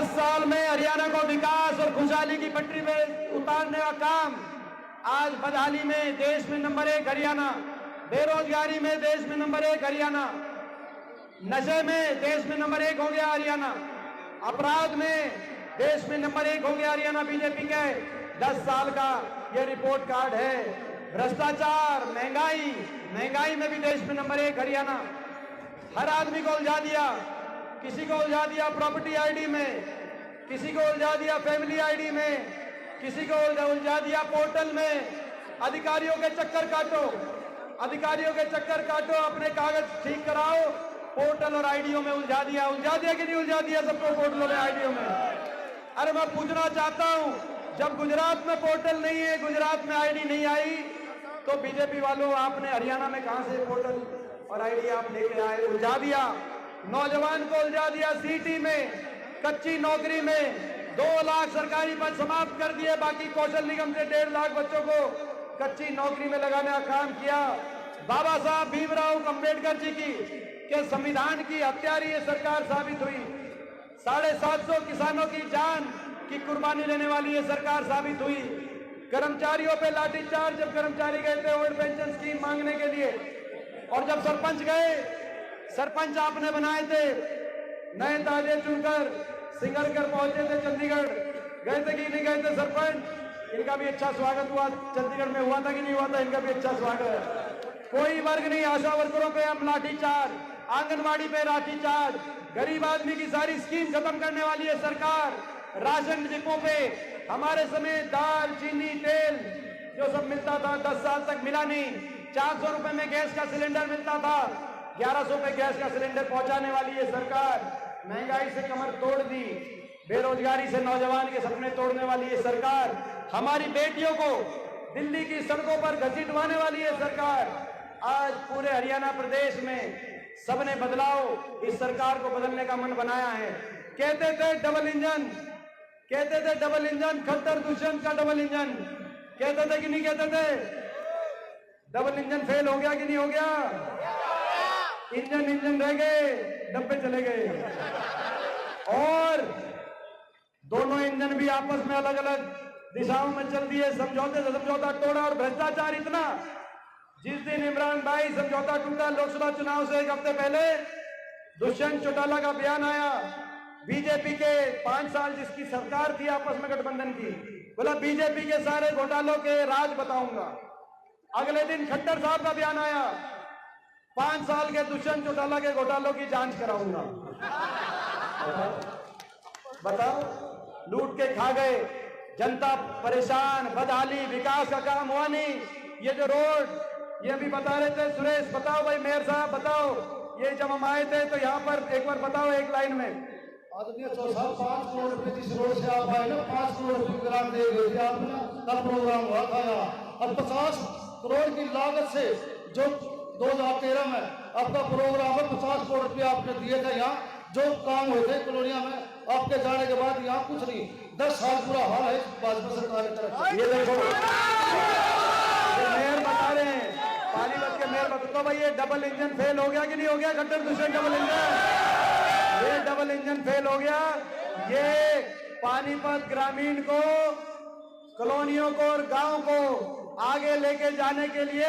10 साल में हरियाणा को विकास और खुशहाली की पटरी में उतारने का काम आज बदहाली में देश में नंबर 1 हरियाणा, बेरोजगारी में देश में नंबर 1 हरियाणा, नशे में देश में नंबर 1 हो गया हरियाणा, अपराध में देश में नंबर 1 हो गया हरियाणा। बीजेपी के 10 साल का ये रिपोर्ट कार्ड है। भ्रष्टाचार, महंगाई में भी देश में नंबर 1 हरियाणा। हर आदमी को उलझा दिया, किसी को उलझा दिया प्रॉपर्टी आईडी में, किसी को उलझा दिया फैमिली आईडी में, किसी को उलझा दिया पोर्टल में। अधिकारियों के चक्कर काटो, अधिकारियों के चक्कर काटो, अपने कागज ठीक कराओ, पोर्टल और आईडीओ में उलझा दिया कि नहीं उलझा दिया सबको पोर्टलों में, आईडीओ में। अरे मैं पूछना चाहता हूं, जब गुजरात में पोर्टल नहीं है, गुजरात में आईडी नहीं आई, तो बीजेपी वालों आपने हरियाणा में कहां से पोर्टल और आईडी आप लेके आए? उलझा दिया, नौजवान को उलझा दिया। सिटी में कच्ची नौकरी में 2 लाख सरकारी पद समाप्त कर दिए, बाकी कौशल निगम से 1.5 लाख बच्चों को कच्ची नौकरी में लगाने का काम किया। बाबा साहब भीमराव अंबेडकर जी की के संविधान की हत्यारी ये सरकार साबित हुई। 750 किसानों की जान की कुर्बानी लेने वाली ये सरकार साबित हुई। कर्मचारियों पे लाठीचार्ज, जब कर्मचारी गए थे ओल्ड पेंशन स्कीम मांगने के लिए, और जब सरपंच गए, सरपंच आपने बनाए थे, नए ताजे चुनकर सिंगरकर पहुंचे थे चंडीगढ़, गए थे कि नहीं गए थे सरपंच? इनका भी अच्छा स्वागत हुआ, चंडीगढ़ में हुआ था कि नहीं हुआ था? इनका भी अच्छा स्वागत। कोई वर्ग नहीं, आशा वर्करों पे हम लाठीचार्ज, आंगनबाड़ी पे लाठीचार्ज, गरीब आदमी की सारी स्कीम खत्म करने वाली है सरकार। राशन डिपो पे हमारे समय दाल, चीनी, तेल जो सब मिलता था 10 साल तक मिला नहीं। 400 रुपए में गैस का सिलेंडर मिलता था, 1100 पे गैस का सिलेंडर पहुंचाने वाली है सरकार। महंगाई से कमर तोड़ दी, बेरोजगारी से नौजवान के सपने तोड़ने वाली है सरकार। हमारी बेटियों को दिल्ली की सड़कों पर घसीटवाने वाली है सरकार। आज पूरे हरियाणा प्रदेश में सबने बदलाव, इस सरकार को बदलने का मन बनाया है। कहते थे डबल इंजन, कहते थे डबल इंजन, खट्टर दुष्यंत का डबल इंजन, कहते थे कि नहीं कहते थे? डबल इंजन फेल हो गया कि नहीं हो गया? इंजन रह गए, डब्बे चले गए, और दोनों इंजन भी आपस में अलग अलग दिशाओं में चल दिए। समझौते से समझौता तोड़ा, और भ्रष्टाचार इतना, जिस दिन इमरान भाई समझौता टूटा लोकसभा चुनाव से 1 हफ्ते पहले, दुष्यंत चौटाला का बयान आया, बीजेपी के 5 साल जिसकी सरकार थी आपस में गठबंधन की, बोला बीजेपी के सारे घोटालों के राज बताऊंगा। अगले दिन खट्टर साहब का बयान आया, 5 साल के दुष्यंत चौटाला के घोटालों की जांच कराऊंगा। बताओ, लूट के खा गए, जनता परेशान, बदहाली, विकास का काम हुआ नहीं। ये जो रोड, ये भी बता रहे थे सुरेश, बताओ भाई मेयर साहब बताओ, ये जब हम आए थे तो यहाँ पर एक बार बताओ एक लाइन में। आदरणीय चौथा 5 करोड़ रुपए जिस रोड से आप आए ना, 5 करोड़ रुपए ग्रांट दे गए थे आपने, कल प्रोग्राम हुआ था यहाँ, और 50 करोड़ की लागत से जो 2013 में आपका प्रोग्राम है, 50 करोड़ रुपए आपने दिए थे। यहाँ जो काम हुए थे कॉलोनिया में, आपके जाने के बाद यहाँ कुछ नहीं। 10 साल पूरा हाल है भाजपा सरकार की तरफ। ये देखो मेयर बता रहे हैं, पानीपत के मेयर बता, भाई ये डबल इंजन फेल हो गया कि नहीं हो गया? खट्टर दुष्यंत डबल इंजन, ये डबल इंजन फेल हो गया। ये पानीपत ग्रामीण को, कॉलोनियों को और गांव को आगे लेके जाने के लिए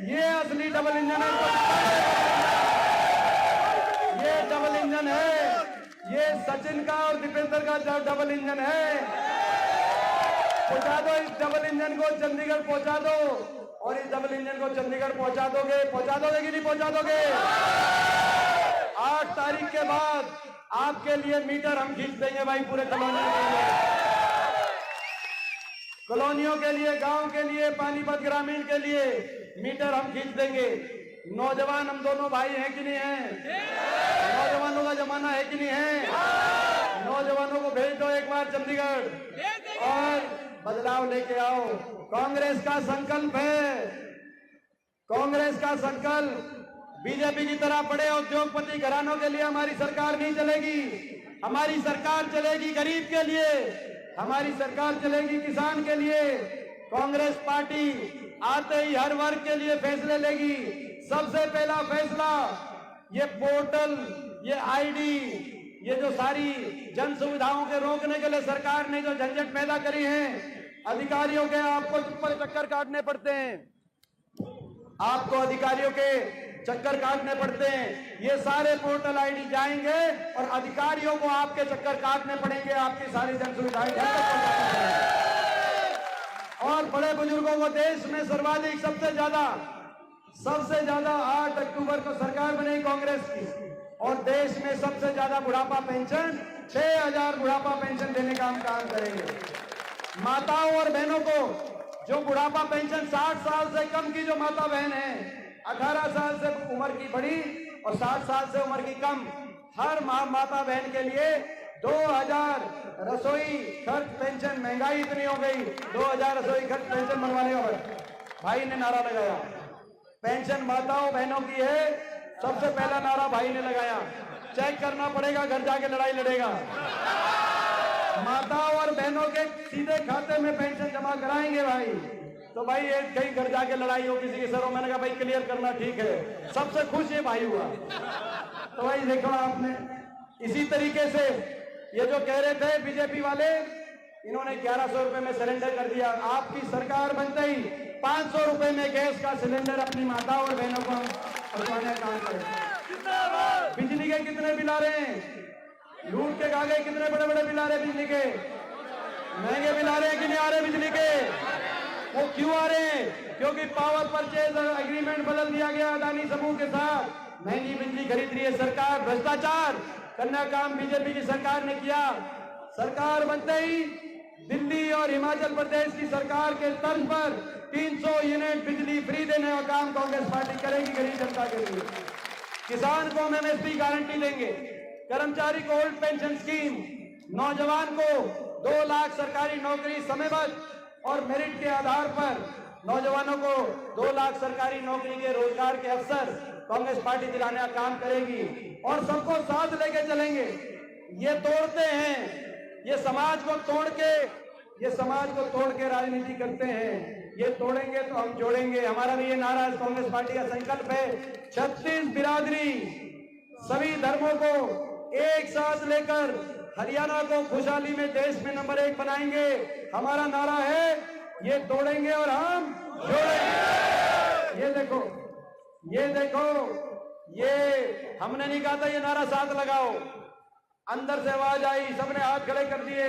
ये असली डबल इंजन है। ये डबल इंजन है, ये सचिन का और दीपेंद्र का डबल इंजन है। पहुंचा दो इस डबल इंजन को, चंडीगढ़ पहुंचा दो, और इस डबल इंजन को चंडीगढ़ पहुंचा दोगे कि नहीं पहुंचा दोगे? 8 तारीख के बाद आपके लिए मीटर हम खींच देंगे भाई, पूरे कॉलोनियों के लिए, कॉलोनियों के लिए, गांव के लिए, पानीपत ग्रामीण के लिए मीटर हम खींच देंगे। नौजवान हम दोनों भाई हैं कि नहीं हैं? नौजवानों का जमाना है कि नहीं है? नौजवानों को भेज दो एक बार चंडीगढ़ और बदलाव लेके आओ। कांग्रेस का संकल्प है, कांग्रेस का संकल्प, बीजेपी की तरह बड़े उद्योगपति घरानों के लिए हमारी सरकार नहीं चलेगी। हमारी सरकार चलेगी गरीब के लिए, हमारी सरकार चलेगी किसान के लिए। कांग्रेस पार्टी आते ही हर वर्ग के लिए फैसले लेगी। सबसे पहला फैसला ये पोर्टल, ये आईडी, ये जो सारी जन सुविधाओं के रोकने के लिए सरकार ने जो झंझट पैदा करी है, अधिकारियों के आपको ऊपर चक्कर काटने पड़ते हैं, आपको अधिकारियों के चक्कर काटने पड़ते हैं। ये सारे पोर्टल आईडी जाएंगे और अधिकारियों को आपके चक्कर काटने पड़ेंगे, आपकी सारी जन सुविधाएं और बड़े बुजुर्गों को देश में सर्वाधिक सबसे ज्यादा 8 अक्टूबर को सरकार बनेगी कांग्रेस की और देश में सबसे ज्यादा बुढ़ापा पेंशन 6000 बुढ़ापा पेंशन देने का हम काम करेंगे। माताओं और बहनों को जो बुढ़ापा पेंशन 60 साल से कम की जो माता बहन है, 18 साल से उम्र की बड़ी और 60 साल से उम्र की कम, हर माता बहन के लिए 2000 रसोई खर्च पेंशन। महंगाई इतनी हो गई, 2000 रसोई खर्च पेंशन बनवाने का भाई ने नारा लगाया। पेंशन माताओं बहनों की है, सबसे पहला नारा भाई ने लगाया। चेक करना पड़ेगा, घर जाके लड़ाई लड़ेगा। माताओं और बहनों के सीधे खाते में पेंशन जमा कराएंगे भाई। तो भाई ये कहीं घर जाके लड़ाई हो किसी के सरों, मैंने कहा भाई क्लियर करना ठीक है, सबसे खुश ये भाई हुआ। तो भाई देखो आपने इसी तरीके से ये जो कह रहे थे बीजेपी वाले, इन्होंने 1100 रुपए में सिलेंडर कर दिया। आपकी सरकार बनते ही 500 रुपए में गैस का सिलेंडर अपनी माताओं और बहनों को पहुंचाने का काम करें। बिजली के कितने बिल आ रहे हैं, लूट के खा गए, कितने बड़े बड़े बिल आ रहे हैं बिजली के, महंगे बिल आ रहे हैं कि नहीं आ रहे बिजली के? वो क्यों आ रहे हैं? क्योंकि पावर परचेज एग्रीमेंट बदल दिया गया अदानी समूह के साथ, महंगी बिजली खरीद रही है सरकार। भ्रष्टाचार करना काम बीजेपी की सरकार ने किया। सरकार बनते ही दिल्ली और हिमाचल प्रदेश की सरकार के तर्ज पर 300 यूनिट बिजली फ्री देने का काम कांग्रेस पार्टी करेगी गरीब जनता के लिए। किसान को हम एमएसपी गारंटी देंगे, कर्मचारी को ओल्ड पेंशन स्कीम, नौजवान को 2 लाख सरकारी नौकरी समयबद्ध और मेरिट के आधार पर नौजवानों को 2 लाख सरकारी नौकरी के रोजगार के अवसर कांग्रेस पार्टी दिलाने का काम करेगी और सबको साथ लेके चलेंगे। ये तोड़ते हैं, ये समाज को तोड़ के राजनीति करते हैं। ये तोड़ेंगे तो हम जोड़ेंगे। हमारा भी ये नारा कांग्रेस पार्टी का संकल्प है। 36 बिरादरी, सभी धर्मों को एक साथ लेकर हरियाणा को खुशहाली में देश में नंबर 1 बनाएंगे। हमारा नारा है, ये तोड़ेंगे और हम जोड़ेंगे। ये देखो, ये हमने नहीं कहा था ये नारा साथ लगाओ, अंदर से आवाज आई, सबने हाथ खड़े कर दिए,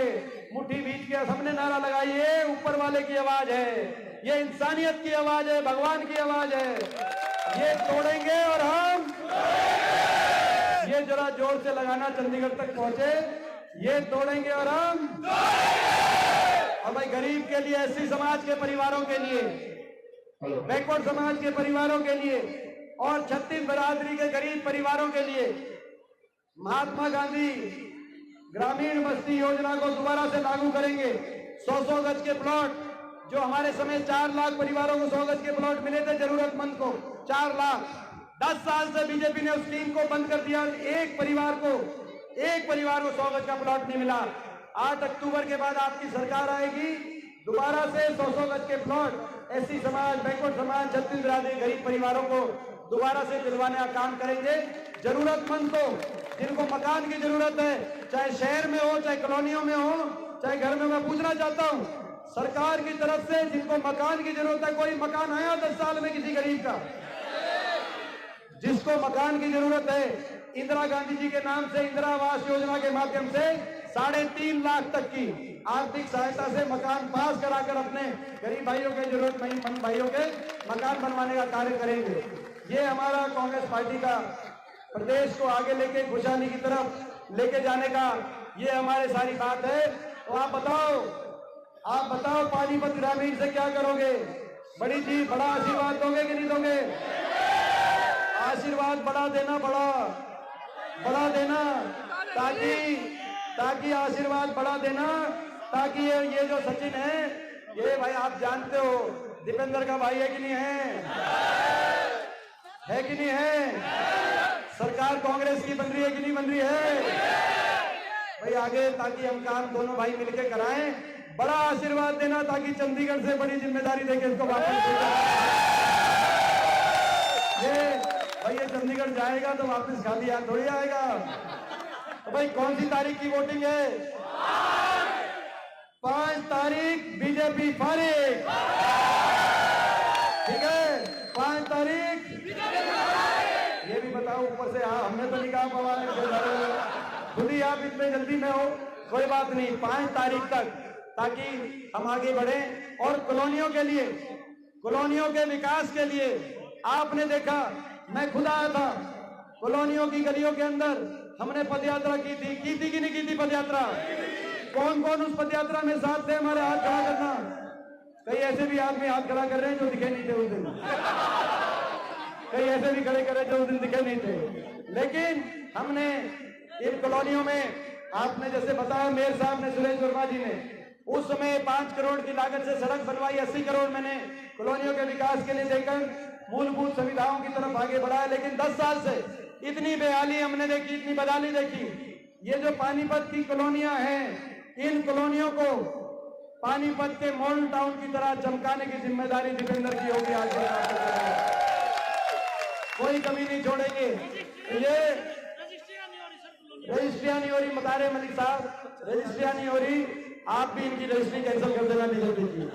मुट्ठी बीच के सबने नारा लगाई। ये ऊपर वाले की आवाज है, ये इंसानियत की आवाज है, भगवान की आवाज है। ये तोड़ेंगे और हम, ये जरा जोर से लगाना चंडीगढ़ तक पहुंचे। ये तोड़ेंगे और हम, और भाई गरीब के लिए, एससी समाज के परिवारों के लिए, बैकवर्ड समाज के परिवारों के लिए और 36 बिरादरी के गरीब परिवारों के लिए महात्मा गांधी ग्रामीण बस्ती योजना को दोबारा से लागू करेंगे। 100 गज के प्लॉट, जो हमारे समय 4 लाख परिवारों को 100 गज के प्लॉट मिले थे, जरूरतमंद को 4 लाख। 10 साल से बीजेपी ने उस स्कीम को बंद कर दिया। एक परिवार को 100 गज का प्लॉट नहीं मिला। 8 अक्टूबर के बाद आपकी सरकार आएगी, दोबारा से 100 गज के प्लॉट एससी समाज, बैकवर्ड समाज, 36 बिरादरी गरीब परिवारों को दोबारा से दिलवाने का काम करेंगे। जरूरतमंद को, जिनको मकान की जरूरत है, चाहे शहर में हो, चाहे कॉलोनियों में हो, चाहे घर में, मैं पूछना चाहता हूं सरकार की तरफ से जिनको मकान की जरूरत है, कोई मकान आया 10 साल में किसी गरीब का? जिसको मकान की जरूरत है, इंदिरा गांधी जी के नाम से इंदिरा आवास योजना के माध्यम से 3.5 लाख तक की आर्थिक सहायता से मकान पास कराकर अपने गरीब भाइयों के, जरूरतमंद भाइयों के मकान बनवाने का कार्य करेंगे। ये हमारा कांग्रेस पार्टी का प्रदेश को आगे लेके खुशहाली की तरफ लेके जाने का ये हमारे सारी बात है। तो आप बताओ पानीपत ग्रामीण से क्या करोगे? बड़ी चीज, बड़ा आशीर्वाद दोगे कि नहीं दोगे? आशीर्वाद बढ़ा देना, बढ़ा देना, ताकि आशीर्वाद बढ़ा देना, ताकि ये जो सचिन है, ये भाई आप जानते हो दीपेंद्र का भाई है कि नहीं है कि नहीं है? सरकार कांग्रेस की बन रही है कि नहीं बन रही है भाई? आगे ताकि हम काम दोनों भाई मिलकर कराएं, बड़ा आशीर्वाद देना, ताकि चंडीगढ़ से बड़ी जिम्मेदारी देके इसको वापस ये भाई, ये चंडीगढ़ जाएगा तो वापस खाली हाथ थोड़ी आएगा। तो भाई कौन सी तारीख की वोटिंग है? 5 तारीख बीजेपी फारिग। ठीक है, 5 तारीख। ये भी बताओ ऊपर से, हाँ हमने तो नहीं कहा, खुद ही आप इतने जल्दी में हो। कोई बात नहीं, 5 तारीख तक, ताकि हम आगे बढ़े। और कॉलोनियों के लिए, कॉलोनियों के विकास के लिए आपने देखा, मैं खुद आया था कॉलोनियों की गलियों के अंदर, हमने पदयात्रा की थी कि नहीं की थी पदयात्रा? कौन कौन उस पदयात्रा में साथ थे? हमारे हाथ खड़ा करना। कई ऐसे भी आदमी हाथ खड़ा कर रहे हैं जो दिखे नहीं थे उस दिन, कई ऐसे भी खड़े कर रहे जो उस दिन दिखे नहीं थे। लेकिन हमने इन कॉलोनियों में, आपने जैसे बताया मेयर साहब ने, सुरेश वर्मा जी ने, उस समय 5 करोड़ की लागत से सड़क बनवाई, 80 करोड़ मैंने कॉलोनियों के विकास के लिए देकर मूलभूत सुविधाओं की तरफ आगे बढ़ाया। लेकिन 10 साल से इतनी बेहाली हमने देखी, इतनी बदहाली देखी। ये जो पानीपत की कॉलोनियां हैं, इन कॉलोनियों को पानीपत के मॉडल टाउन की तरह चमकाने की जिम्मेदारी दीपेंद्र की होगी। आज कोई कमी नहीं छोड़ेंगे। ये रजिस्ट्रियां नहीं हो रही, मतारे मलिक साहब, रजिस्ट्रियां नहीं हो रही, आप भी इनकी रजिस्ट्री कैंसिल कर देना, नहीं दीजिए।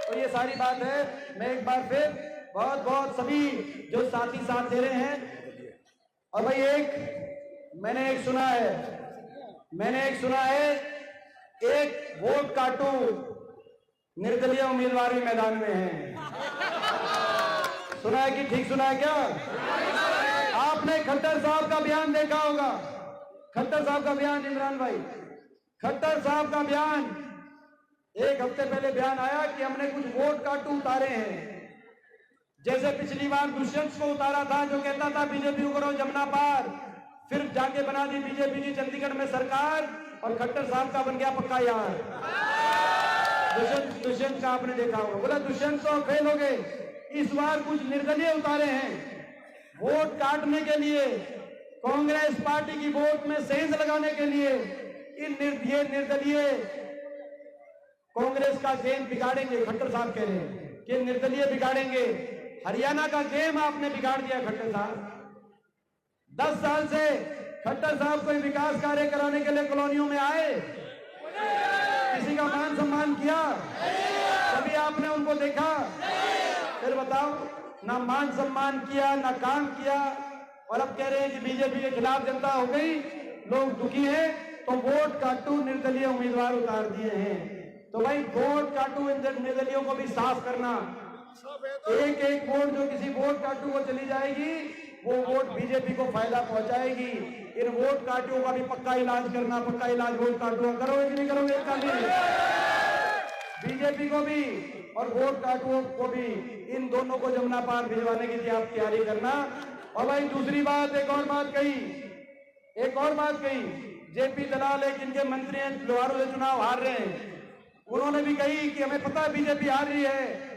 तो ये सारी बात है। मैं एक बार फिर बहुत बहुत सभी जो साथी साथ दे रहे हैं। और भाई मैंने एक सुना है, एक वोट काटू, निर्दलीय उम्मीदवार भी मैदान में है। सुना है कि ठीक सुना है क्या? आपने खट्टर साहब का बयान देखा होगा, खट्टर साहब का बयान, इमरान भाई, खट्टर साहब का बयान, 1 हफ्ते पहले बयान आया कि हमने कुछ वोट काटू उतारे हैं। जैसे पिछली बार दुष्यंत को उतारा था, जो कहता था बीजेपी को करो जमुना पार, फिर जाके बना दी बीजेपी की चंडीगढ़ में सरकार, और खट्टर साहब का बन गया पक्का यार। दुष्यंत का आपने देखा होगा, बोला दुष्यंत तो फेल हो गए। इस बार कुछ निर्दलीय उतारे हैं वोट काटने के लिए, कांग्रेस पार्टी की वोट में सेंध लगाने के लिए। ये निर्दलीय कांग्रेस का गेम बिगाड़ेंगे, खट्टर साहब कह रहे हैं कि निर्दलीय बिगाड़ेंगे। हरियाणा का गेम आपने बिगाड़ दिया खट्टर साहब। 10 साल से खट्टर साहब कोई विकास कार्य कराने के लिए कॉलोनियों में आए? किसी का मान सम्मान किया? कभी आपने उनको देखा? फिर बताओ, ना मान सम्मान किया, ना काम किया, और अब कह रहे हैं कि बीजेपी के खिलाफ जनता हो गई, लोग दुखी हैं, तो वोट काटू निर्दलीय उम्मीदवार उतार दिए हैं। तो भाई वोट काटू निर्दलियों को भी साफ करना। एक वोट जो किसी वोट काटू को चली जाएगी, वो वोट बीजेपी को फायदा पहुंचाएगी। इन वोट काटुओं का भी पक्का इलाज करना, पक्का इलाज वोट काटुओं करोगे कि नहीं करोगे? इसका बीजेपी को भी और वोट काटुओं को भी, इन दोनों को जमुना पार भिजवाने की आप तैयारी करना। और भाई दूसरी बात, एक और बात कही, जेपी दलाल एक इनके मंत्री हैं, लोहारू से चुनाव हार रहे हैं, उन्होंने भी कही कि हमें पता है बीजेपी हार रही है,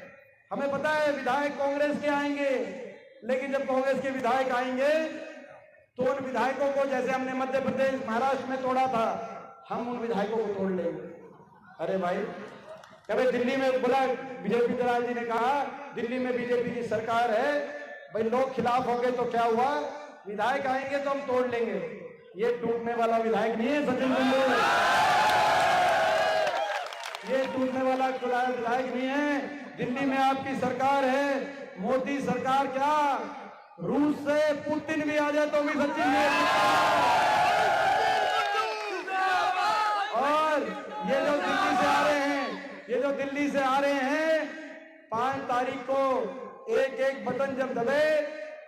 हमें पता है विधायक कांग्रेस के आएंगे, लेकिन जब कांग्रेस के विधायक आएंगे तो उन विधायकों को, जैसे हमने मध्य प्रदेश महाराष्ट्र में तोड़ा था, हम उन विधायकों को तोड़ लेंगे। अरे भाई, कभी दिल्ली में बोला, बीजेपी दलाल जी ने कहा दिल्ली में बीजेपी की सरकार है, भाई लोग खिलाफ हो गए तो क्या हुआ, विधायक आएंगे तो हम तोड़ लेंगे। ये टूटने वाला विधायक नहीं है सचिन तेंदुलकर, ये टूटने वाला विधायक नहीं है। दिल्ली में आपकी सरकार है, मोदी सरकार, क्या रूस से पुतिन भी आ जाए तो भी सचिन नहीं। और ये जो दिल्ली से आ रहे हैं, 5 तारीख को एक बटन जब दबे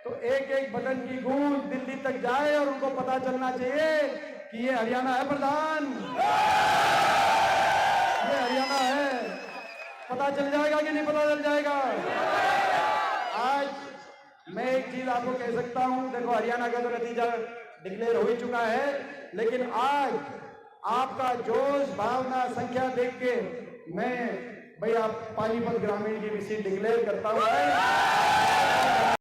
तो एक बटन की गूंज दिल्ली तक जाए और उनको पता चलना चाहिए कि ये हरियाणा है प्रधान, ये हरियाणा है। पता चल जाएगा कि नहीं पता चल जाएगा? आज मैं एक चीज आपको कह सकता हूं, देखो हरियाणा का तो नतीजा डिक्लेयर हो ही चुका है, लेकिन आज आपका जोश, भावना, संख्या देख के मैं भाई आप पानीपत ग्रामीण की भी सीट डिक्लेयर करता हूं।